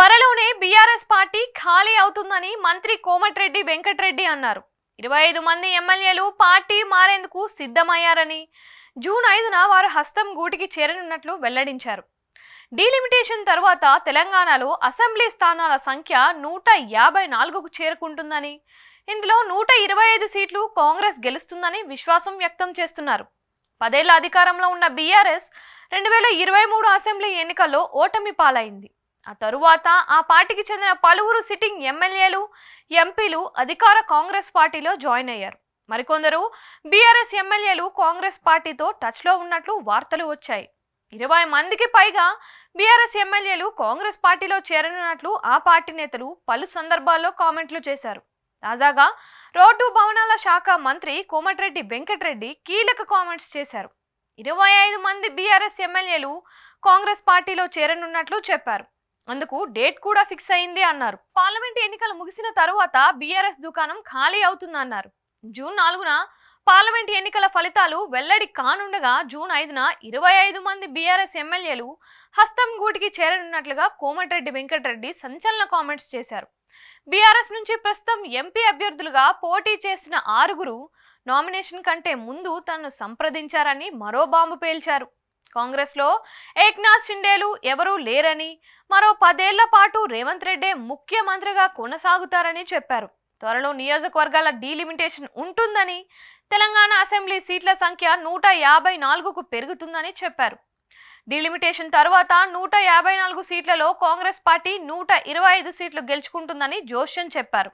త్వరలోనే BRS party ఖాళీ అవుతుందని మంత్రి కోమటిరెడ్డి వెంకటరెడ్డి అన్నారు. 25 మంది ఎమ్మెల్యేలు పార్టీ మారేందుకు సిద్ధమయ్యారని, జూన్ 5న వారు హస్తం గూటికి చేరనున్నట్లు వెల్లడించారు. డీలిమిటేషన్ తర్వాత తెలంగాణలో అసెంబ్లీ స్థానాల సంఖ్య 154కు చేరుకుంటుందని, ఇందులో 125 సీట్లు కాంగ్రెస్ గెలుస్తుందని విశ్వాసం వ్యక్తం చేస్తున్నారు. 10 ఏళ్ల అధికారంలో ఉన్న బీఆర్ఎస్ 2023 అసెంబ్లీ ఎన్నికల్లో ఓటమి పాలైంది. ఆ తరువాత ఆ పార్టీకి చెందిన పలువురు సిట్టింగ్ ఎమ్మెల్యేలు, ఎంపీలు అధికార కాంగ్రెస్ పార్టీలో జాయిన్ అయ్యారు. మరికొందరు బీఆర్ఎస్ ఎమ్మెల్యేలు కాంగ్రెస్ పార్టీతో టచ్లో ఉన్నట్లు వార్తలు వచ్చాయి. 20 మందికి పైగా బీఆర్ఎస్ ఎమ్మెల్యేలు కాంగ్రెస్ పార్టీలో చేరనున్నట్లు ఆ పార్టీ నేతలు పలు సందర్భాల్లో కామెంట్లు చేశారు. తాజాగా రోడ్డు భవనాల శాఖ మంత్రి కోమటిరెడ్డి వెంకటరెడ్డి కీలక కామెంట్స్ చేశారు. 25 మంది బీఆర్ఎస్ ఎమ్మెల్యేలు కాంగ్రెస్ పార్టీలో చేరనున్నట్లు చెప్పారు. అందుకు డేట్ కూడా ఫిక్స్ అయింది అన్నారు. పార్లమెంట్ ఎన్నికలు ముగిసిన తరువాత బీఆర్ఎస్ దుకాణం ఖాళీ అవుతుందన్నారు. జూన్ 4న పార్లమెంట్ ఎన్నికల ఫలితాలు వెల్లడి కానుండగా జూన్ 5న 25 మంది బీఆర్ఎస్ ఎమ్మెల్యేలు హస్తం గూటికి చేరనున్నట్లుగా కోమటిరెడ్డి వెంకటరెడ్డి సంచలన కామెంట్స్ చేశారు. బీఆర్ఎస్ నుంచి ప్రస్తుతం ఎంపీ అభ్యర్థులుగా పోటీ చేసిన 6గురు నామినేషన్ కంటే ముందు తనను సంప్రదించారని మరో బాంబు పేల్చారు. కాంగ్రెస్లో ఏక్నాథ్ షిండేలు ఎవరూ లేరని, మరో 10 ఏళ్ల పాటు రేవంత్ రెడ్డే ముఖ్యమంత్రిగా కొనసాగుతారని చెప్పారు. త్వరలో నియోజకవర్గాల డీలిమిటేషన్ ఉంటుందని, తెలంగాణ అసెంబ్లీ సీట్ల సంఖ్య 154కు పెరుగుతుందని చెప్పారు. డీలిమిటేషన్ తర్వాత 154 సీట్లలో కాంగ్రెస్ పార్టీ 125 సీట్లు గెలుచుకుంటుందని జోషన్ చెప్పారు.